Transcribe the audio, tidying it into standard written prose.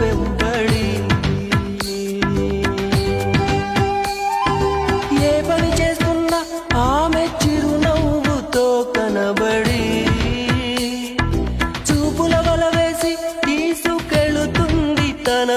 వెంబడి ఏ పని చేస్తున్నా ఆమె చిరునవ్వుతో కనబడి చూపుల వల వేసి తీసుకెళుతుంది తన